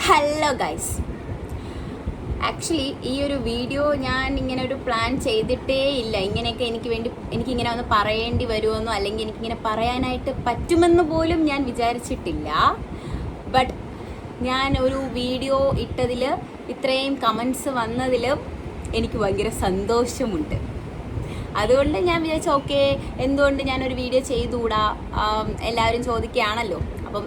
Hello guys, actually ഈ ഒരു video ഞാൻ ഇങ്ങനെ ഒരു പ്ലാൻ ചെയ്തിട്ടേ ഇല്ല. ഇങ്ങനെയൊക്കെ എനിക്കിങ്ങനെ ഒന്ന് പറയേണ്ടി വരുമെന്നോ അല്ലെങ്കിൽ എനിക്കിങ്ങനെ പറയാനായിട്ട് പറ്റുമെന്ന് പോലും ഞാൻ വിചാരിച്ചിട്ടില്ല. ബട്ട് ഞാൻ ഒരു വീഡിയോ ഇട്ടതിൽ ഇത്രയും കമൻസ് വന്നതിൽ എനിക്ക് ഭയങ്കര സന്തോഷമുണ്ട്. അതുകൊണ്ട് ഞാൻ വിചാരിച്ചു ഓക്കെ, എന്തുകൊണ്ട് ഞാനൊരു വീഡിയോ ചെയ്തുകൂടാ, എല്ലാവരും ചോദിക്കുകയാണല്ലോ. അപ്പം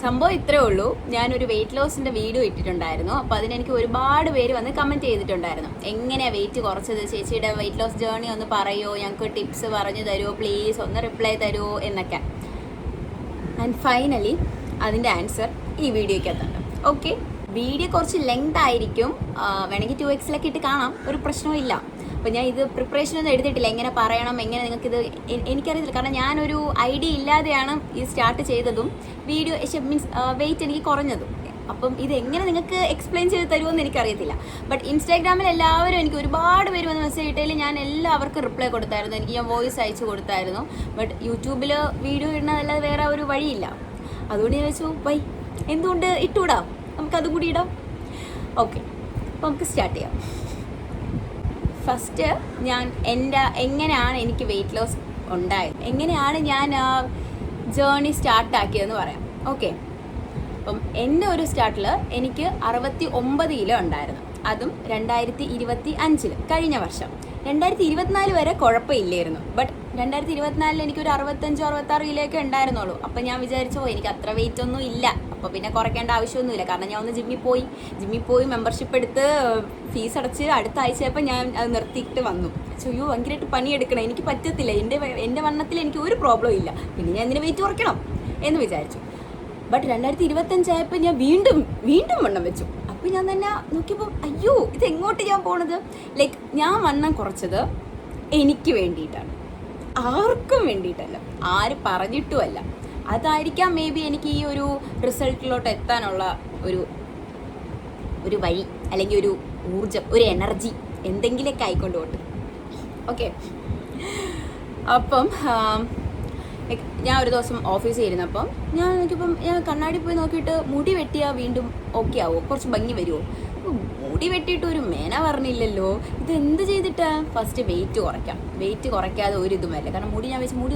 സംഭവം ഇത്രേ ഉള്ളൂ. ഞാനൊരു വെയിറ്റ് ലോസിൻ്റെ വീഡിയോ ഇട്ടിട്ടുണ്ടായിരുന്നു. അപ്പോൾ അതിനെനിക്ക് ഒരുപാട് പേര് വന്ന് കമൻറ്റ് ചെയ്തിട്ടുണ്ടായിരുന്നു, എങ്ങനെയാണ് വെയിറ്റ് കുറച്ചത്, ചേച്ചിയുടെ വെയിറ്റ് ലോസ് ജേർണി ഒന്ന് പറയുമോ, ഞങ്ങൾക്ക് ടിപ്സ് പറഞ്ഞു തരുമോ, പ്ലീസ് ഒന്ന് റിപ്ലൈ തരുമോ എന്നൊക്കെ. ആൻഡ് ഫൈനലി അതിൻ്റെ ആൻസർ ഈ വീഡിയോയ്ക്കകത്തുണ്ട്. ഓക്കെ, വീഡിയോ കുറച്ച് ലെങ്ത് ആയിരിക്കും, വേണമെങ്കിൽ 2x ഇട്ട് കാണാം, ഒരു പ്രശ്നവും ഇല്ല. അപ്പോൾ ഞാൻ ഇത് പ്രിപ്പറേഷനൊന്നും എടുത്തിട്ടില്ല, എങ്ങനെ പറയണം, എങ്ങനെ നിങ്ങൾക്കിത് എനിക്കറിയത്തില്ല. കാരണം ഞാനൊരു ഐഡിയ ഇല്ലാതെയാണ് ഇത് സ്റ്റാർട്ട് ചെയ്തതും വീഡിയോ മീൻസ് വെയിറ്റ് എനിക്ക് കുറഞ്ഞതും. അപ്പം ഇതെങ്ങനെ നിങ്ങൾക്ക് എക്സ്പ്ലെയിൻ ചെയ്ത് തരുമെന്ന് എനിക്കറിയത്തില്ല. ബട്ട് ഇൻസ്റ്റാഗ്രാമിൽ എല്ലാവരും എനിക്ക് ഒരുപാട് പേര് വന്ന് മെസ്സേജ് ഇട്ടതിൽ ഞാൻ എല്ലാവർക്കും റിപ്ലൈ കൊടുത്തായിരുന്നു. എനിക്ക് ഞാൻ വോയിസ് അയച്ചു കൊടുത്തായിരുന്നു. ബട്ട് യൂട്യൂബിൽ വീഡിയോ ഇടുന്നതല്ലാതെ വേറെ ഒരു വഴിയില്ല. അതുകൊണ്ട് ഞാൻ വെച്ചു എന്തുകൊണ്ട് ഇട്ടുകൂടാ, നമുക്കതും കൂടി ഇടാം. ഓക്കെ, അപ്പോൾ നമുക്ക് സ്റ്റാർട്ട് ചെയ്യാം. ഫസ്റ്റ് ഞാൻ എങ്ങനെയാണ് എനിക്ക് വെയിറ്റ് ലോസ് ഉണ്ടായത്, എങ്ങനെയാണ് ഞാൻ ജേർണി സ്റ്റാർട്ടാക്കിയതെന്ന് പറയാം. ഓക്കെ, അപ്പം എൻ്റെ ഒരു സ്റ്റാർട്ടിൽ എനിക്ക് 69 കിലോ ഉണ്ടായിരുന്നു. അതും 2025 കഴിഞ്ഞ വർഷം. 2024 വരെ കുഴപ്പമില്ലായിരുന്നു. ബട്ട് 2024 എനിക്കൊരു 65-66 കിലോ ഒക്കെ ഉണ്ടായിരുന്നുള്ളൂ. അപ്പം ഞാൻ വിചാരിച്ചോ എനിക്ക് അത്ര വെയിറ്റ് ഒന്നും ഇല്ല, അപ്പോൾ പിന്നെ കുറയ്ക്കേണ്ട ആവശ്യമൊന്നുമില്ല. കാരണം ഞാൻ ഒന്ന് ജിമ്മിൽ പോയി മെമ്പർഷിപ്പ് എടുത്ത് ഫീസ് അടച്ച് അടുത്ത ആഴ്ചയപ്പോൾ ഞാൻ അത് നിർത്തിയിട്ട് വന്നു. അയ്യോ ഭയങ്കരമായിട്ട് പണിയെടുക്കണം, എനിക്ക് പറ്റത്തില്ല, എൻ്റെ വണ്ണത്തിൽ എനിക്ക് ഒരു പ്രോബ്ലം ഇല്ല, പിന്നെ ഞാൻ ഇതിന് വെയിറ്റ് കുറയ്ക്കണം എന്ന് വിചാരിച്ചു. ബട്ട് 2025 ആയപ്പോൾ ഞാൻ വീണ്ടും വണ്ണം വെച്ചു. അപ്പോൾ ഞാൻ തന്നെ നോക്കിയപ്പോൾ അയ്യോ ഇതെങ്ങോട്ട് ഞാൻ പോണത്. ലൈക്ക് ഞാൻ വണ്ണം കുറച്ചത് എനിക്ക് വേണ്ടിയിട്ടാണ്, ആർക്കും വേണ്ടിയിട്ടല്ല, ആര് പറഞ്ഞിട്ടുമല്ല. അതായിരിക്കാം മേ ബി എനിക്ക് ഈ ഒരു റിസൾട്ടിലോട്ട് എത്താനുള്ള ഒരു വഴി, അല്ലെങ്കിൽ ഒരു ഊർജം, ഒരു എനർജി എന്തെങ്കിലുമൊക്കെ ആയിക്കൊണ്ട് പോട്ട്. ഓക്കെ, അപ്പം ഞാൻ ഒരു ദിവസം ഓഫീസിൽ ഇരുന്നപ്പം ഞാൻ കണ്ണാടി പോയി നോക്കിയിട്ട് മുടി വെട്ടിയാൽ വീണ്ടും ഓക്കെ ആവുമോ, കുറച്ച് ഭംഗി വരുമോ? മുടി വെട്ടിയിട്ട് ഒരു മേന പറഞ്ഞില്ലല്ലോ, ഇതെന്ത് ചെയ്തിട്ടാ? ഫസ്റ്റ് വെയിറ്റ് കുറയ്ക്കാതെ ഒരു ഇതും വരില്ല. കാരണം മുടി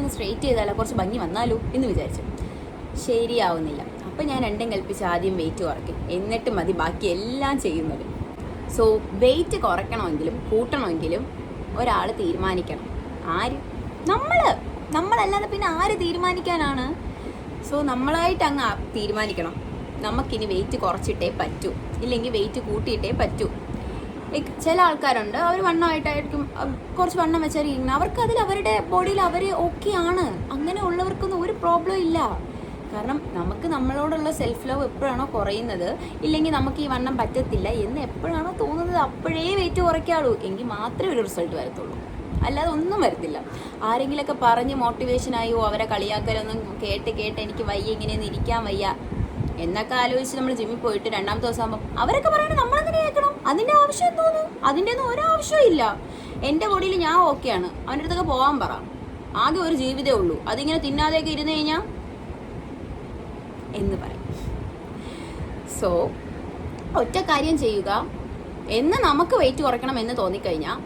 ഒന്ന് സ്ട്രെയിറ്റ് ചെയ്താലോ കുറച്ച് ഭംഗി വന്നാലോ എന്ന് വിചാരിച്ചു. ശരിയാവുന്നില്ല. അപ്പം ഞാൻ രണ്ടും കൽപ്പിച്ച് ആദ്യം വെയിറ്റ് കുറയ്ക്കും, എന്നിട്ട് മതി ബാക്കി എല്ലാം ചെയ്യുന്നത്. സോ വെയിറ്റ് കുറയ്ക്കണമെങ്കിലും കൂട്ടണമെങ്കിലും ഒരാൾ തീരുമാനിക്കണം. ആര്? നമ്മളല്ലാതെ പിന്നെ ആര് തീരുമാനിക്കാനാണ്? സോ നമ്മളായിട്ട് അങ്ങ് തീരുമാനിക്കണം, നമുക്കിനി വെയിറ്റ് കുറച്ചിട്ടേ പറ്റൂ, ഇല്ലെങ്കിൽ വെയിറ്റ് കൂട്ടിയിട്ടേ പറ്റൂ. ലൈക്ക് ചില ആൾക്കാരുണ്ട്, അവർ വണ്ണമായിട്ടായിരിക്കും, കുറച്ച് വണ്ണം വെച്ചായിരിക്കും, അവർക്ക് അതിൽ അവരുടെ ബോഡിയിൽ അവർ ഓക്കെ ആണ്. അങ്ങനെ ഉള്ളവർക്കൊന്നും ഒരു പ്രോബ്ലം ഇല്ല. കാരണം നമുക്ക് നമ്മളോടുള്ള സെൽഫ് ലവ് എപ്പോഴാണോ കുറയുന്നത്, ഇല്ലെങ്കിൽ നമുക്ക് ഈ വണ്ണം പറ്റത്തില്ല എന്ന് എപ്പോഴാണോ തോന്നുന്നത് അപ്പോഴേ വെയിറ്റ് കുറയ്ക്കാളൂ, എങ്കിൽ മാത്രമേ ഒരു റിസൾട്ട് വരത്തുള്ളൂ, അല്ലാതെ ഒന്നും വരത്തില്ല. ആരെങ്കിലുമൊക്കെ പറഞ്ഞ് മോട്ടിവേഷനായോ അവരെ കളിയാക്കലൊന്നും കേട്ട് എനിക്ക് വയ്യ, ഇങ്ങനെയൊന്നും ഇരിക്കാൻ വയ്യ എന്നൊക്കെ ആലോചിച്ച് നമ്മൾ ജിമ്മിൽ പോയിട്ട് രണ്ടാമത്തെ ദിവസം ആകുമ്പോൾ അവരൊക്കെ പറയണേ നമ്മളെന്തിനാ കേൾക്കണം, അതിൻ്റെ ആവശ്യം എന്തോന്നു? അതിൻ്റെ ഒന്നും ഒരാവശ്യവും ഇല്ല. എൻ്റെ ബോഡിയിൽ ഞാൻ ഓക്കെയാണ്, അവൻ്റെ അടുത്തൊക്കെ പോകാൻ പറ. ആകെ ഒരു ജീവിതമേ ഉള്ളൂ, അതിങ്ങനെ തിന്നാതെയൊക്കെ ഇരുന്ന് കഴിഞ്ഞാൽ എന്ന് പറയും. സോ ഒറ്റ കാര്യം ചെയ്യുക, എന്ന് നമുക്ക് വെയിറ്റ് കുറയ്ക്കണം എന്ന് തോന്നിക്കഴിഞ്ഞാൽ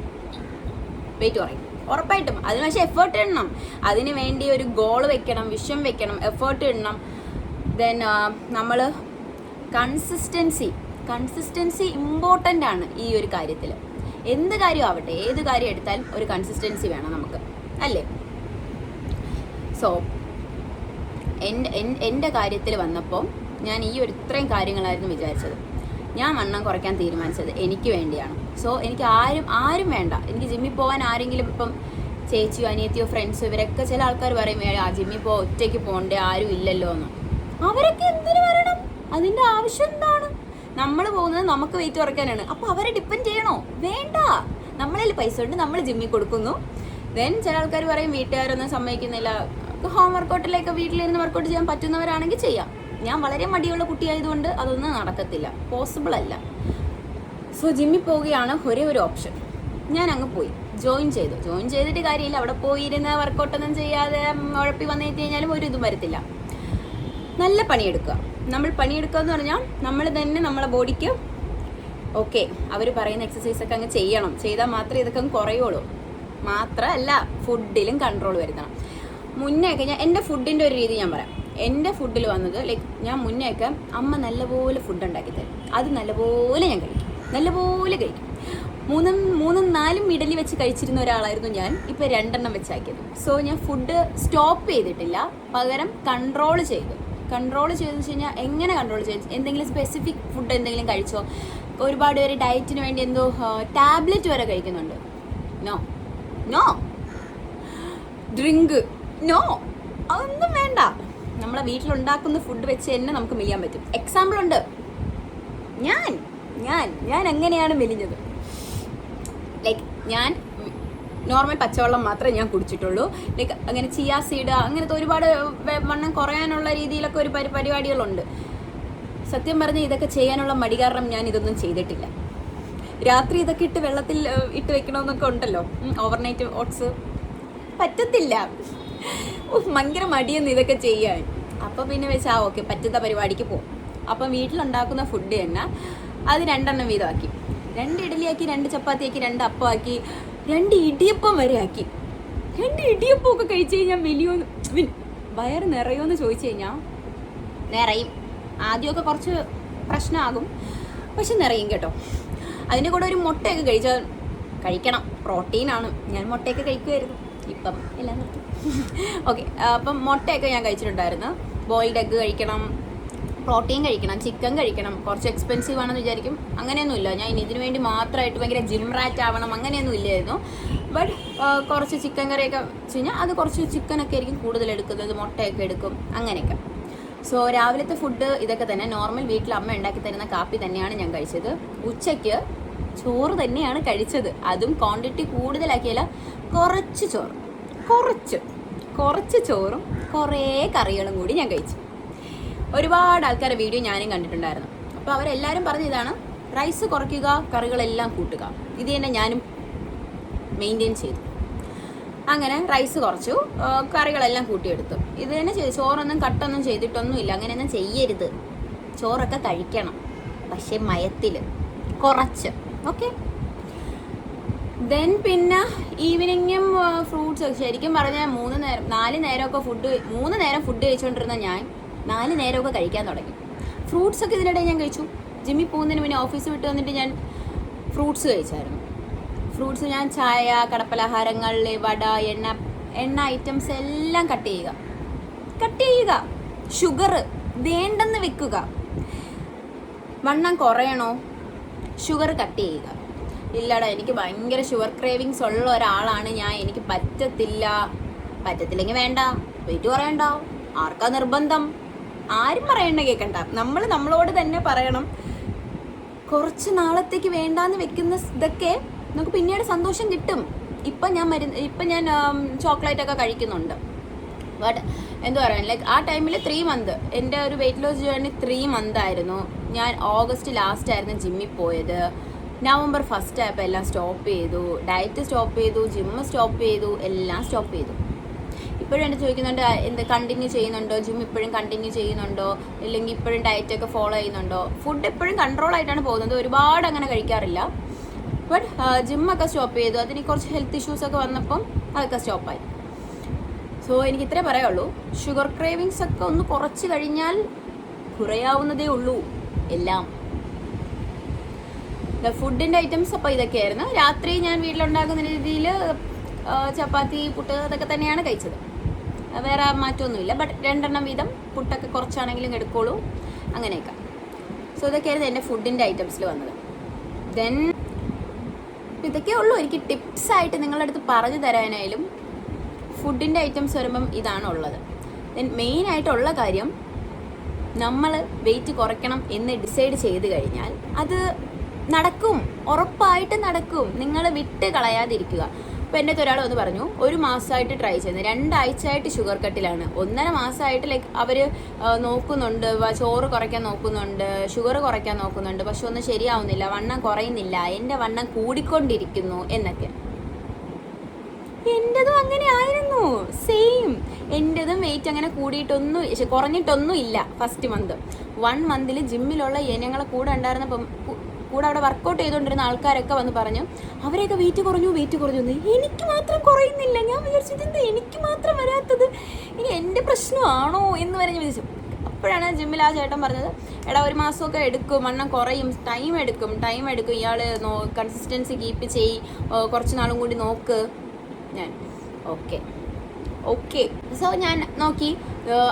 വെയിറ്റ് കുറയും ഉറപ്പായിട്ടും. അതിന് പക്ഷേ എഫേർട്ട് ഇടണം, അതിന് വേണ്ടി ഒരു ഗോൾ വെക്കണം, വിഷൻ വെക്കണം, എഫേർട്ട് ഇടണം. ദെൻ നമ്മൾ കൺസിസ്റ്റൻസി ഇമ്പോർട്ടൻ്റ് ആണ് ഈ ഒരു കാര്യത്തിൽ. എന്ത് കാര്യം ആവട്ടെ, ഏത് കാര്യം എടുത്താലും ഒരു കൺസിസ്റ്റൻസി വേണം നമുക്ക്, അല്ലേ? സോ എൻ്റെ കാര്യത്തിൽ വന്നപ്പോൾ ഞാൻ ഈ ഇത്രയും കാര്യങ്ങളായിരുന്നു വിചാരിച്ചത്. ഞാൻ വണ്ണം കുറയ്ക്കാൻ തീരുമാനിച്ചത് എനിക്ക് വേണ്ടിയാണ്. സോ എനിക്ക് ആരും വേണ്ട. എനിക്ക് ജിമ്മിൽ പോകാൻ ആരെങ്കിലും, ഇപ്പം ചേച്ചിയോ അനിയത്തിയോ ഫ്രണ്ട്സോ, ഇവരൊക്കെ ചില ആൾക്കാർ പറയും ജിമ്മിൽ ഒറ്റയ്ക്ക് പോകണ്ടേ, ആരും ഇല്ലല്ലോ എന്ന്. അവരൊക്കെ എന്തിനു വരണം? അതിൻ്റെ ആവശ്യം എന്താണ്? നമ്മൾ പോകുന്നത് നമുക്ക് വെയിറ്റ് കുറയ്ക്കാനാണ്. അപ്പോൾ അവരെ ഡിപ്പെൻഡ് ചെയ്യണോ? വേണ്ട. നമ്മളിൽ പൈസ ഉണ്ട്, നമ്മൾ ജിമ്മിൽ കൊടുക്കുന്നു. ദെൻ ചില ആൾക്കാർ പറയും വീട്ടുകാരൊന്നും സമ്മതിക്കുന്നില്ല, ഹോം വർക്കൗട്ടിലേക്ക് വീട്ടിലിരുന്ന് വർക്കൗട്ട് ചെയ്യാൻ പറ്റുന്നവരാണെങ്കിൽ ചെയ്യാം. ഞാൻ വളരെ മടിയുള്ള കുട്ടിയായതുകൊണ്ട് അതൊന്നും നടക്കത്തില്ല, പോസിബിൾ അല്ല. സോ ജിമ്മിൽ പോവുകയാണ് ഒരേ ഒരു ഓപ്ഷൻ. ഞാൻ അങ്ങ് പോയി ജോയിൻ ചെയ്തിട്ട് കാര്യമില്ല. അവിടെ പോയിരുന്ന് വർക്കൗട്ടൊന്നും ചെയ്യാതെ ഉഴപ്പി വന്നു കഴിഞ്ഞാലും ഒരു ഇതും വരത്തില്ല. നല്ല പണിയെടുക്കുക. നമ്മൾ പണിയെടുക്കുക എന്ന് പറഞ്ഞാൽ നമ്മൾ തന്നെ നമ്മളെ ബോഡിക്ക് ഓക്കെ അവർ പറയുന്ന എക്സസൈസൊക്കെ അങ്ങ് ചെയ്താൽ മാത്രമേ ഇതൊക്കെ അങ്ങ് കുറയുള്ളൂ. മാത്രമല്ല ഫുഡിലും കൺട്രോൾ വരുത്തണം. മുന്നേയൊക്കെ എൻ്റെ ഫുഡിൻ്റെ ഒരു രീതി ഞാൻ പറയാം. എൻ്റെ ഫുഡിൽ വന്നത് ലൈക്ക് ഞാൻ മുന്നേയൊക്കെ അമ്മ നല്ലപോലെ ഫുഡ് ഉണ്ടാക്കി തരും. അത് നല്ലപോലെ ഞാൻ കഴിക്കും, നല്ലപോലെ കഴിക്കും. മൂന്നും നാലും ഇഡലി വെച്ച് കഴിച്ചിരുന്ന ഒരാളായിരുന്നു ഞാൻ. ഇപ്പോൾ 2 വെച്ചാക്കിയത്. സോ ഞാൻ ഫുഡ് സ്റ്റോപ്പ് ചെയ്തിട്ടില്ല, പകരം കൺട്രോൾ ചെയ്തെന്ന് വെച്ച് കഴിഞ്ഞാൽ എങ്ങനെ കൺട്രോൾ ചെയ്തു? എന്തെങ്കിലും സ്പെസിഫിക് ഫുഡ് എന്തെങ്കിലും കഴിച്ചോ? ഒരുപാട് പേര് ഡയറ്റിന് വേണ്ടി എന്തോ ടാബ്ലറ്റ് വരെ കഴിക്കുന്നുണ്ട്. നോ ഡ്രിങ്ക് നോ, അതൊന്നും വേണ്ട. നമ്മളെ വീട്ടിലുണ്ടാക്കുന്ന ഫുഡ് വെച്ച് തന്നെ നമുക്ക് മെലിയാൻ പറ്റും. എക്സാമ്പിൾ ഉണ്ട്. ഞാൻ അങ്ങനെയാണ് മെലിഞ്ഞത്. ലൈക്ക് ഞാൻ നോർമൽ പച്ചവെള്ളം മാത്രമേ ഞാൻ കുടിച്ചിട്ടുള്ളൂ. ലൈക്ക് അങ്ങനെ ചിയാ സീഡ് അങ്ങനത്തെ ഒരുപാട് വണ്ണം കുറയാനുള്ള രീതിയിലൊക്കെ ഒരു പരിപാടികളുണ്ട്. സത്യം പറഞ്ഞാൽ ഇതൊക്കെ ചെയ്യാനുള്ള മടി കാരണം ഞാൻ ഇതൊന്നും ചെയ്തിട്ടില്ല. രാത്രി ഇതൊക്കെ ഇട്ട് വെള്ളത്തിൽ ഇട്ട് വെക്കണമെന്നൊക്കെ ഉണ്ടല്ലോ, ഓവർനൈറ്റ് ഓട്സ്, പറ്റത്തില്ല. ഭയങ്കര മടിയെന്ന് ഇതൊക്കെ ചെയ്യാൻ. അപ്പോൾ പിന്നെ വെച്ചാൽ ഓക്കെ പറ്റുന്ന പരിപാടിക്ക് പോകും. അപ്പം വീട്ടിലുണ്ടാക്കുന്ന ഫുഡ് തന്നെ അത് 2 വീതമാക്കി, 2 ഇഡലിയാക്കി, 2 ചപ്പാത്തിയാക്കി, 2 അപ്പമാക്കി, 2 ഇടിയപ്പം വരെ ആക്കി. 2 ഇടിയപ്പമൊക്കെ കഴിച്ച് കഴിഞ്ഞാൽ വലിയ വയറ് നിറയുമെന്ന് ചോദിച്ചു കഴിഞ്ഞാൽ നിറയും. ആദ്യമൊക്കെ കുറച്ച് പ്രശ്നമാകും, പക്ഷെ നിറയും കേട്ടോ. അതിൻ്റെ കൂടെ ഒരു മുട്ടയൊക്കെ കഴിക്കണം, പ്രോട്ടീനാണ്. ഞാൻ മുട്ടയൊക്കെ കഴിക്കുമായിരുന്നു, ഇപ്പം എല്ലാം നിർത്തി. ഓക്കെ, അപ്പം മുട്ടയൊക്കെ ഞാൻ കഴിച്ചിട്ടുണ്ടായിരുന്നു. ബോയിൽഡ് എഗ്ഗ് കഴിക്കണം, പ്രോട്ടീൻ കഴിക്കണം, ചിക്കൻ കഴിക്കണം. കുറച്ച് എക്സ്പെൻസീവ് ആണെന്ന് വിചാരിക്കും, അങ്ങനെയൊന്നുമില്ല. ഞാൻ ഇതിനു വേണ്ടി മാത്രമായിട്ട് ഭയങ്കര ജിം റാറ്റ് ആവണം അങ്ങനെയൊന്നും ഇല്ലായിരുന്നു. ബട്ട് കുറച്ച് ചിക്കൻ കറിയൊക്കെ വെച്ച് കഴിഞ്ഞാൽ അത് കുറച്ച് ചിക്കനൊക്കെ ആയിരിക്കും കൂടുതൽ എടുക്കുന്നത്, മുട്ടയൊക്കെ എടുക്കും, അങ്ങനെയൊക്കെ. സോ രാവിലത്തെ ഫുഡ് ഇതൊക്കെ തന്നെ. നോർമൽ വീട്ടിൽ അമ്മ ഉണ്ടാക്കി തരുന്ന കാപ്പി തന്നെയാണ് ഞാൻ കഴിച്ചത്. ഉച്ചയ്ക്ക് ചോറ് തന്നെയാണ് കഴിച്ചത്. അതും ക്വാണ്ടിറ്റി കൂടുതലാക്കിയല്ല, കുറച്ച് ചോറ്, കുറച്ച് ചോറും കുറേ കറികളും കൂടി ഞാൻ കഴിച്ചു. ഒരുപാട് ആൾക്കാരുടെ വീഡിയോ ഞാനും കണ്ടിട്ടുണ്ടായിരുന്നു. അപ്പോൾ അവരെല്ലാവരും പറഞ്ഞ ഇതാണ്, റൈസ് കുറയ്ക്കുക, കറികളെല്ലാം കൂട്ടുക. ഇത് തന്നെ ഞാനും മെയിൻറ്റെയിൻ ചെയ്തു. അങ്ങനെ റൈസ് കുറച്ചു, കറികളെല്ലാം കൂട്ടിയെടുത്തു. ഇത് തന്നെ ചെയ്തു. ചോറൊന്നും കട്ടൊന്നും ചെയ്തിട്ടൊന്നുമില്ല. അങ്ങനെയൊന്നും ചെയ്യരുത്. ചോറൊക്കെ കഴിക്കണം, പക്ഷേ മയത്തിൽ കുറച്ച്. ഓക്കെ, ദെൻ പിന്നെ ഈവനിങ്ങും ഫ്രൂട്ട്സ്. ശരിക്കും പറഞ്ഞാൽ 4 നേരമൊക്കെ ഫുഡ് 3 നേരം ഫുഡ് കഴിച്ചുകൊണ്ടിരുന്ന ഞാൻ 4 നേരമൊക്കെ കഴിക്കാൻ തുടങ്ങി. ഫ്രൂട്ട്സൊക്കെ ഇതിനിടെ ഞാൻ കഴിച്ചു. ജിമ്മിൽ പോകുന്നതിന് മുന്നേ ഓഫീസ് വിട്ട് വന്നിട്ട് ഞാൻ ഫ്രൂട്ട്സ് കഴിച്ചായിരുന്നു. ഫ്രൂട്ട്സ് ഞാൻ ചായ, കടപ്പലഹാരങ്ങൾ, വട, എണ്ണ ഐറ്റംസ് എല്ലാം കട്ട് ചെയ്യുക. ഷുഗർ വേണ്ടെന്ന് വെക്കുക. വണ്ണം കുറയണോ? ഷുഗർ കട്ട് ചെയ്യുക. ഇല്ലടാ, എനിക്ക് ഭയങ്കര ഷുഗർ ക്രേവിങ്സ് ഉള്ള ഒരാളാണ് ഞാൻ, എനിക്ക് പറ്റത്തില്ലെങ്കിൽ വേണ്ട, വെയിറ്റ് കുറയണ്ട. ആർക്കാ നിർബന്ധം? ആരും പറയണ്ട, കേൾക്കണ്ട. നമ്മളോട് തന്നെ പറയണം. കുറച്ച് നാളത്തേക്ക് വേണ്ടാന്ന് വെക്കുന്ന ഇതൊക്കെ നമുക്ക് പിന്നീട് സന്തോഷം കിട്ടും. ഇപ്പം ഞാൻ ചോക്ലേറ്റ് ഒക്കെ കഴിക്കുന്നുണ്ട്. ബട്ട് എന്താ പറയുക, ലൈക്ക് ആ ടൈമിൽ 3 മന്ത് എൻ്റെ ഒരു വെയിറ്റ് ലോസ് ജേർണി 3 മന്ത് ആയിരുന്നു. ഞാൻ ഓഗസ്റ്റ് ലാസ്റ്റ് ആയിരുന്നു ജിമ്മിൽ പോയത്. നവംബർ 1 ആയപ്പോൾ എല്ലാം സ്റ്റോപ്പ് ചെയ്തു. ഡയറ്റ് സ്റ്റോപ്പ് ചെയ്തു, ജിമ്മ് സ്റ്റോപ്പ് ചെയ്തു, എല്ലാം സ്റ്റോപ്പ് ചെയ്തു. ഇപ്പോഴും എന്നെ ചോദിക്കുന്നുണ്ട്, കണ്ടിന്യൂ ചെയ്യുന്നുണ്ടോ, ജിം ഇപ്പോഴും കണ്ടിന്യൂ ചെയ്യുന്നുണ്ടോ, ഇല്ലെങ്കിൽ ഇപ്പോഴും ഡയറ്റൊക്കെ ഫോളോ ചെയ്യുന്നുണ്ടോ. ഫുഡ് എപ്പോഴും കൺട്രോൾ ആയിട്ടാണ് പോകുന്നത്, ഒരുപാട് അങ്ങനെ കഴിക്കാറില്ല. ബട്ട് ജിമ്മൊക്കെ സ്റ്റോപ്പ് ചെയ്തു. അതിന് കുറച്ച് ഹെൽത്ത് ഇഷ്യൂസൊക്കെ വന്നപ്പം അതൊക്കെ സ്റ്റോപ്പായി. സോ എനിക്ക് ഇത്രേ പറയുള്ളൂ, ഷുഗർ ക്രേവിങ്സ് ഒക്കെ ഒന്ന് കുറച്ച് കഴിഞ്ഞാൽ കുറയാവുന്നതേ ഉള്ളൂ എല്ലാം. ഫുഡിൻ്റെ ഐറ്റംസ് അപ്പോൾ ഇതൊക്കെയായിരുന്നു. രാത്രി ഞാൻ വീട്ടിലുണ്ടാക്കുന്ന രീതിയിൽ ചപ്പാത്തി, പുട്ട് അതൊക്കെ തന്നെയാണ് കഴിച്ചത്. വേറെ മാറ്റമൊന്നുമില്ല. ബട്ട് 2 വീതം പുട്ടൊക്കെ കുറച്ചാണെങ്കിലും എടുക്കോളൂ, അങ്ങനെയൊക്കെ. സോ ഇതൊക്കെയായിരുന്നു എൻ്റെ ഫുഡിൻ്റെ ഐറ്റംസിൽ വന്നത്. ദെൻ ഇതൊക്കെ ഉള്ളൂ എനിക്ക് ടിപ്സായിട്ട് നിങ്ങളുടെ അടുത്ത് പറഞ്ഞു തരാനായാലും. ഫുഡിൻ്റെ ഐറ്റംസ് വരുമ്പം ഇതാണ് ഉള്ളത്. ദെൻ മെയിനായിട്ടുള്ള കാര്യം, നമ്മൾ വെയിറ്റ് കുറയ്ക്കണം എന്ന് ഡിസൈഡ് ചെയ്ത് കഴിഞ്ഞാൽ അത് നടക്കും, ഉറപ്പായിട്ട് നടക്കും. നിങ്ങൾ വിട്ട് കളയാതിരിക്കുക. ഇപ്പോൾ എൻ്റെ ഒരാൾ വന്ന് പറഞ്ഞു, 1 മാസമായിട്ട് ട്രൈ ചെയ്യുന്നത്, 2 ആഴ്ചയായിട്ട് ഷുഗർ കട്ടിലാണ്, 1.5 മാസമായിട്ട് ലൈക്ക് അവർ നോക്കുന്നുണ്ട്, ചോറ് കുറയ്ക്കാൻ നോക്കുന്നുണ്ട്, ഷുഗർ കുറയ്ക്കാൻ നോക്കുന്നുണ്ട്, പക്ഷെ ഒന്നും ശരിയാവുന്നില്ല, വണ്ണം കുറയുന്നില്ല, എൻ്റെ വണ്ണം കൂടിക്കൊണ്ടിരിക്കുന്നു എന്നൊക്കെ. എൻ്റെതും അങ്ങനെ ആയിരുന്നു, സെയിം. എൻ്റെതും വെയിറ്റ് അങ്ങനെ കൂടിയിട്ടൊന്നും കുറഞ്ഞിട്ടൊന്നും ഇല്ല. ഫസ്റ്റ് മന്ത് 1 മന്തിൽ ജിമ്മിലുള്ള ഞങ്ങളെ കൂടെ ഉണ്ടായിരുന്നപ്പം കൂടെ അവിടെ വർക്കൗട്ട് ചെയ്തുകൊണ്ടിരുന്ന ആൾക്കാരൊക്കെ വന്ന് പറഞ്ഞു അവരെയൊക്കെ വെയിറ്റ് കുറഞ്ഞു എന്ന്. എനിക്ക് മാത്രം കുറയുന്നില്ല. ഞാൻ വിചാരിച്ചത് എന്താ എനിക്ക് മാത്രം വരാത്തത്, ഇനി എൻ്റെ പ്രശ്നമാണോ എന്ന് വരെ ഞാൻ വിചാരിച്ചു. അപ്പോഴാണ് ജിമ്മിൽ ആ ചേട്ടൻ പറഞ്ഞത്, എടാ 1 മാസമൊക്കെ എടുക്കും, വണ്ണം കുറയും, ടൈം എടുക്കും, ഇയാൾ കൺസിസ്റ്റൻസി കീപ്പ് ചെയ്യ്, കുറച്ച് നാളും കൂടി നോക്ക്. ഞാൻ ഓക്കെ. സോ ഞാൻ നോക്കി,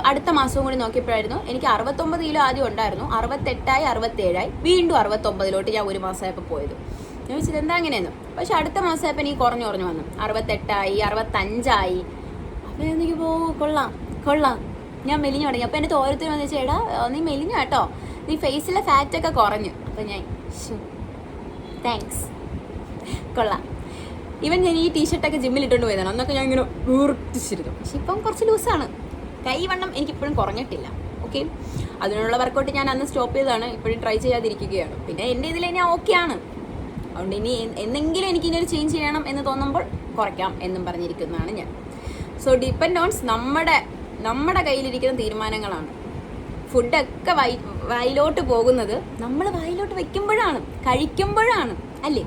അടുത്ത മാസവും കൂടി നോക്കിയപ്പോഴായിരുന്നു എനിക്ക് 69 കിലോ ആദ്യം ഉണ്ടായിരുന്നു, 68ആയി, 67ആയി, വീണ്ടും 69ലോട്ട് ഞാൻ 1 മാസമായപ്പോൾ പോയത്. ഞാൻ ചോദിച്ചത് എന്താ അങ്ങനെയെന്ന്. പക്ഷെ അടുത്ത മാസമായപ്പോൾ എനിക്ക് കുറഞ്ഞു വന്നു, 68ആയി, 65ആയി. അപ്പോൾ എനിക്ക് കൊള്ളാം, ഞാൻ മെലിഞ്ഞു തുടങ്ങി. അപ്പോൾ എൻ്റെ ഓരോരുത്തരും വന്ന് വെച്ചാൽ, എടാ നീ മെലിഞ്ഞു കേട്ടോ, നീ ഫേസിലെ ഫാറ്റൊക്കെ കുറഞ്ഞു. അപ്പോൾ ഞാൻ താങ്ക്സ്, കൊള്ളാം. ഈവൻ ഞാൻ ഈ ടീഷർട്ടൊക്കെ ജിമ്മിൽ ഇട്ടുകൊണ്ട് പോയതാണ്. അന്നൊക്കെ ഞാൻ ഇങ്ങനെ വീർത്തിച്ചിരുന്നു. പക്ഷെ ഇപ്പം കുറച്ച് ലൂസാണ്. കൈവണ്ണം എനിക്കിപ്പോഴും കുറഞ്ഞിട്ടില്ല. ഓക്കെ, അതിനുള്ള വർക്കൗട്ട് ഞാൻ അന്ന് സ്റ്റോപ്പ് ചെയ്തതാണ്, ഇപ്പോഴും ട്രൈ ചെയ്യാതിരിക്കുകയാണ്. പിന്നെ എൻ്റെ ഇതിൽ ഞാൻ ഓക്കെയാണ്. അതുകൊണ്ട് ഇനി എന്തെങ്കിലും എനിക്ക് ഇനി ഒരു ചേഞ്ച് ചെയ്യണം എന്ന് തോന്നുമ്പോൾ കുറയ്ക്കാം എന്നും പറഞ്ഞിരിക്കുന്നതാണ് ഞാൻ. സോ ഡിപ്പെൻഡ് ഓൺസ് നമ്മുടെ കയ്യിലിരിക്കുന്ന തീരുമാനങ്ങളാണ്. ഫുഡൊക്കെ വായിലോട്ട് പോകുന്നത് നമ്മൾ വായിലോട്ട് വെക്കുമ്പോഴാണ്, കഴിക്കുമ്പോഴാണ്, അല്ലേ?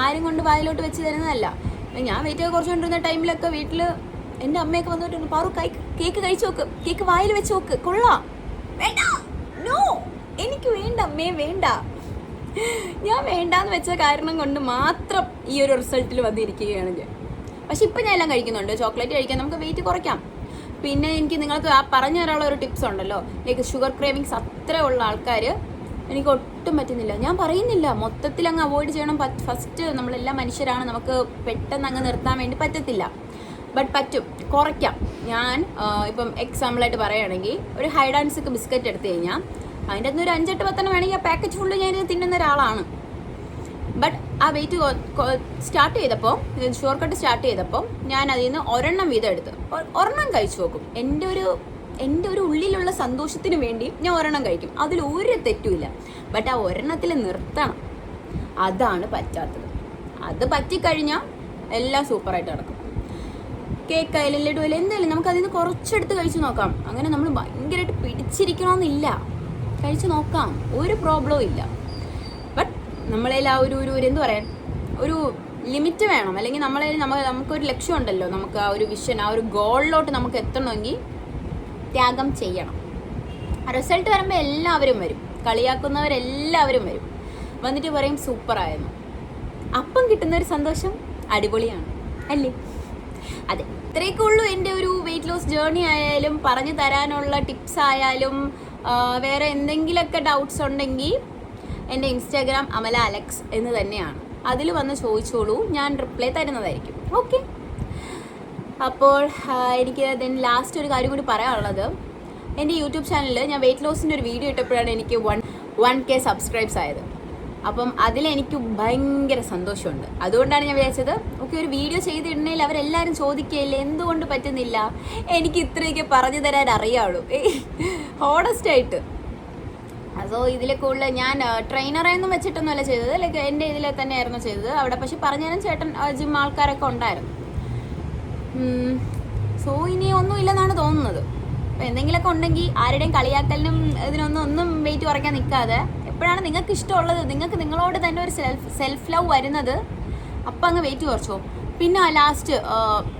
ആരും കൊണ്ട് വായിലോട്ട് വെച്ച് തരുന്നതല്ല. ഞാൻ വെയിറ്റ് ഒക്കെ കുറച്ചുകൊണ്ടിരുന്ന ടൈമിലൊക്കെ വീട്ടിൽ എൻ്റെ അമ്മയൊക്കെ വന്നിട്ടുണ്ട്, പാറു കേക്ക് കഴിച്ചു നോക്ക്, കേക്ക് വായിൽ വെച്ച് നോക്ക്, കൊള്ളാം. വേണ്ട, നോ, എനിക്ക് വേണ്ട അമ്മേ, വേണ്ട. ഞാൻ വേണ്ടാന്ന് വെച്ച കാരണം കൊണ്ട് മാത്രം ഈ ഒരു റിസൾട്ടിൽ വന്നിരിക്കുകയാണ് ഞാൻ. പക്ഷെ ഇപ്പം ഞാൻ എല്ലാം കഴിക്കുന്നുണ്ട്. ചോക്ലേറ്റ് കഴിക്കാൻ നമുക്ക് വെയിറ്റ് കുറയ്ക്കാം. പിന്നെ എനിക്ക് നിങ്ങൾക്ക് ആ പറഞ്ഞു തരാനുള്ള ഒരു ടിപ്സ് ഉണ്ടല്ലോ, ലൈക്ക് ഷുഗർ ക്രേവിങ്സ് അത്ര ഉള്ള ആൾക്കാർ എനിക്ക് ഒട്ടും പറ്റുന്നില്ല. ഞാൻ പറയുന്നില്ല മൊത്തത്തിൽ അങ്ങ് അവോയ്ഡ് ചെയ്യണം. ഫസ്റ്റ് നമ്മളെല്ലാം മനുഷ്യരാണ്, നമുക്ക് പെട്ടെന്ന് അങ്ങ് നിർത്താൻ വേണ്ടി പറ്റത്തില്ല. ബട്ട് പറ്റും, കുറയ്ക്കാം. ഞാൻ ഇപ്പം എക്സാമ്പിളായിട്ട് പറയുകയാണെങ്കിൽ ഒരു ഹൈഡ് ആൻഡ് സിക്ക് ബിസ്ക്കറ്റ് എടുത്തു കഴിഞ്ഞാൽ അതിൻ്റെ അകത്ത് ഒരു 5-8 10 വേണമെങ്കിൽ ആ പാക്കറ്റ് ഫുള്ള് ഞാൻ തിന്നുന്ന ഒരാളാണ്. ബട്ട് ആ വെയിറ്റ് സ്റ്റാർട്ട് ചെയ്തപ്പോൾ, ഷുഗർ കട്ട് സ്റ്റാർട്ട് ചെയ്തപ്പോൾ ഞാൻ അതിൽ നിന്ന് 1 വീതം എടുത്ത് 1 കഴിച്ചു നോക്കും. എൻ്റെ ഒരു ഉള്ളിലുള്ള സന്തോഷത്തിന് വേണ്ടി ഞാൻ 1 കഴിക്കും. അതിൽ ഒരു തെറ്റുമില്ല. ബട്ട് ആ 1 നിർത്തണം, അതാണ് പറ്റാത്തത്. അത് പറ്റിക്കഴിഞ്ഞാൽ എല്ലാം സൂപ്പറായിട്ട് നടക്കും. കേക്കായാലും ലഡുവായാലും എന്തായാലും നമുക്ക് അതിൽ നിന്ന് കുറച്ചെടുത്ത് കഴിച്ചു നോക്കാം. അങ്ങനെ നമ്മൾ ഭയങ്കരമായിട്ട് പിടിച്ചിരിക്കണമെന്നില്ല, കഴിച്ചു നോക്കാം, ഒരു പ്രോബ്ലവും ഇല്ല. ബട്ട് നമ്മളതിൽ ആ ഒരു എന്ത് പറയാൻ, ഒരു ലിമിറ്റ് വേണം. അല്ലെങ്കിൽ നമുക്കൊരു ലക്ഷ്യമുണ്ടല്ലോ, നമുക്ക് ആ ഒരു വിഷൻ, ആ ഒരു ഗോളിലോട്ട് നമുക്ക് എത്തണമെങ്കിൽ ത്യാഗം ചെയ്യണം. റിസൾട്ട് വരുമ്പോൾ എല്ലാവരും വരും, കളിയാക്കുന്നവരെല്ലാവരും വരും, വന്നിട്ട് പറയും സൂപ്പറായിരുന്നു. അപ്പം കിട്ടുന്നൊരു സന്തോഷം അടിപൊളിയാണ്, അല്ലേ? അതെ, ഇത്രയൊക്കെ ഉള്ളൂ എൻ്റെ ഒരു വെയിറ്റ് ലോസ് ജേർണി ആയാലും പറഞ്ഞു തരാനുള്ള ടിപ്സ് ആയാലും. വേറെ എന്തെങ്കിലുമൊക്കെ ഡൗട്ട്സ് ഉണ്ടെങ്കിൽ എൻ്റെ ഇൻസ്റ്റാഗ്രാം അമല അലക്സ് എന്ന് തന്നെയാണ്, അതിൽ വന്ന് ചോദിച്ചോളൂ, ഞാൻ റിപ്ലൈ തരുന്നതായിരിക്കും. ഓക്കെ, അപ്പോൾ എനിക്ക് ദെൻ ലാസ്റ്റ് ഒരു കാര്യം കൂടി പറയാനുള്ളത്, എൻ്റെ യൂട്യൂബ് ചാനലിൽ ഞാൻ വെയിറ്റ് ലോസിൻ്റെ ഒരു വീഡിയോ ഇട്ടപ്പോഴാണ് എനിക്ക് 1K സബ്സ്ക്രൈബ്സ് ആയത്. അപ്പം അതിലെനിക്ക് ഭയങ്കര സന്തോഷമുണ്ട്. അതുകൊണ്ടാണ് ഞാൻ വിചാരിച്ചത്, ഓക്കെ, ഒരു വീഡിയോ ചെയ്തിടണമെങ്കിൽ അവരെല്ലാവരും ചോദിക്കുകയില്ലേ എന്തുകൊണ്ട് പറ്റുന്നില്ല. എനിക്ക് ഇത്രയൊക്കെ പറഞ്ഞു തരാൻ അറിയാവുള്ളൂ, ഹോണസ്റ്റായിട്ട്. സോ ഇതിൽ കൂടുതൽ ഞാൻ ട്രെയിനറെയൊന്നും വെച്ചിട്ടൊന്നുമല്ല ചെയ്തത്, ലൈക്ക് എൻ്റെ ഇതിൽ തന്നെയായിരുന്നു ചെയ്തത് അവിടെ. പക്ഷെ പറഞ്ഞാലും ചേട്ടൻ ജിം ആൾക്കാരൊക്കെ ഉണ്ടായിരുന്നു. സോ ഇനി ഒന്നുമില്ലെന്നാണ് തോന്നുന്നത്. അപ്പോൾ എന്തെങ്കിലുമൊക്കെ ഉണ്ടെങ്കിൽ ആരുടെയും കളിയാക്കലിനും ഒന്നും വെയിറ്റ് കുറയ്ക്കാൻ നിൽക്കാതെ, എപ്പോഴാണ് നിങ്ങൾക്ക് ഇഷ്ടമുള്ളത്, നിങ്ങൾക്ക് നിങ്ങളോട് തന്നെ ഒരു സെൽഫ് ലവ് വരുന്നത്, അപ്പം അങ്ങ് വെയിറ്റ് കുറച്ചോ. പിന്നെ ലാസ്റ്റ്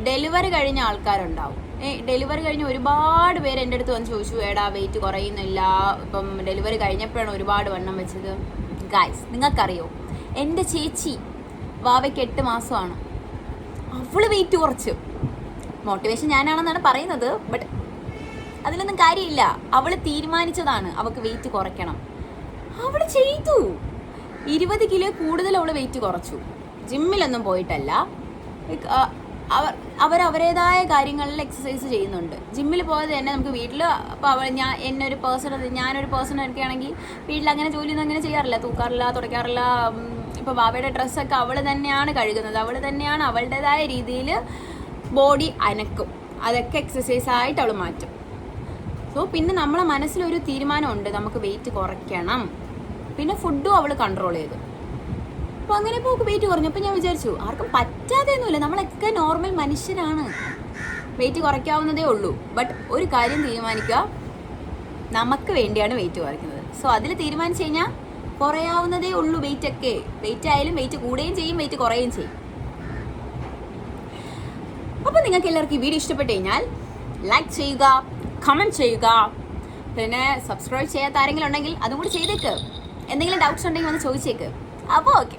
ഡെലിവറി കഴിഞ്ഞ ആൾക്കാരുണ്ടാവും. ഡെലിവറി കഴിഞ്ഞ് ഒരുപാട് പേര് എൻ്റെ അടുത്ത് വന്ന് ചോദിച്ചു, എടാ വെയിറ്റ് കുറയുന്നില്ല, ഇപ്പം ഡെലിവറി കഴിഞ്ഞപ്പോഴാണ് ഒരുപാട് വണ്ണം വെച്ചത്. ഗായ്സ്, നിങ്ങൾക്കറിയോ, എൻ്റെ ചേച്ചി വാവയ്ക്ക് 8 മാസമാണ്, അവൾ വെയിറ്റ് കുറച്ചു. മോട്ടിവേഷൻ ഞാനാണെന്നാണ് പറയുന്നത്, ബട്ട് അതിലൊന്നും കാര്യമില്ല. അവൾ തീരുമാനിച്ചതാണ് അവൾക്ക് വെയിറ്റ് കുറയ്ക്കണം, അവൾ ചെയ്തു. 20 കിലോ കൂടുതൽ അവൾ വെയിറ്റ് കുറച്ചു. ജിമ്മിലൊന്നും പോയിട്ടല്ല, അവരവരുടേതായ കാര്യങ്ങളിൽ എക്സസൈസ് ചെയ്യുന്നുണ്ട്. ജിമ്മിൽ പോയത് തന്നെ നമുക്ക് വീട്ടിൽ, അപ്പോൾ ഞാനൊരു പേഴ്സൺ എടുക്കുകയാണെങ്കിൽ വീട്ടിൽ അങ്ങനെ ജോലിയൊന്നും അങ്ങനെ ചെയ്യാറില്ല, തൂക്കാറില്ല, തുടയ്ക്കാറില്ല. ഇപ്പോൾ ബാബയുടെ ഡ്രസ്സൊക്കെ അവൾ തന്നെയാണ് കഴുകുന്നത്, അവൾ തന്നെയാണ് അവളുടേതായ രീതിയിൽ ബോഡി അനക്കും, അതൊക്കെ എക്സസൈസായിട്ട് അവൾ മാറ്റും. സോ പിന്നെ നമ്മളെ മനസ്സിലൊരു തീരുമാനമുണ്ട്, നമുക്ക് വെയിറ്റ് കുറയ്ക്കണം. പിന്നെ ഫുഡും അവൾ കൺട്രോൾ ചെയ്തു. അപ്പോൾ അങ്ങനെ ഇപ്പോൾ വെയിറ്റ് കുറഞ്ഞു. അപ്പോൾ ഞാൻ വിചാരിച്ചു ആർക്കും പറ്റാതെയൊന്നുമില്ല, നമ്മളൊക്കെ നോർമൽ മനുഷ്യരാണ്, വെയിറ്റ് കുറയ്ക്കാവുന്നതേ ഉള്ളൂ. ബട്ട് ഒരു കാര്യം തീരുമാനിക്കുക, നമുക്ക് വേണ്ടിയാണ് വെയിറ്റ് കുറയ്ക്കുന്നത്. സോ അതിൽ തീരുമാനിച്ചു കഴിഞ്ഞാൽ കുറയാവുന്നതേ ഉള്ളൂ. വെയിറ്റ് ആയാലും വെയിറ്റ് കൂടുകയും ചെയ്യും, വെയിറ്റ് കുറയുകയും ചെയ്യും. അപ്പോൾ നിങ്ങൾക്ക് എല്ലാവർക്കും ഈ വീഡിയോ ഇഷ്ടപ്പെട്ട് കഴിഞ്ഞാൽ ലൈക്ക് ചെയ്യുക, കമൻറ്റ് ചെയ്യുക, പിന്നെ സബ്സ്ക്രൈബ് ചെയ്യാത്ത ആരെങ്കിലും ഉണ്ടെങ്കിൽ അതും കൂടി ചെയ്തേക്ക്. എന്തെങ്കിലും ഡൗട്ട്സ് ഉണ്ടെങ്കിൽ വന്ന് ചോദിച്ചേക്ക്. അപ്പോൾ ഓക്കെ.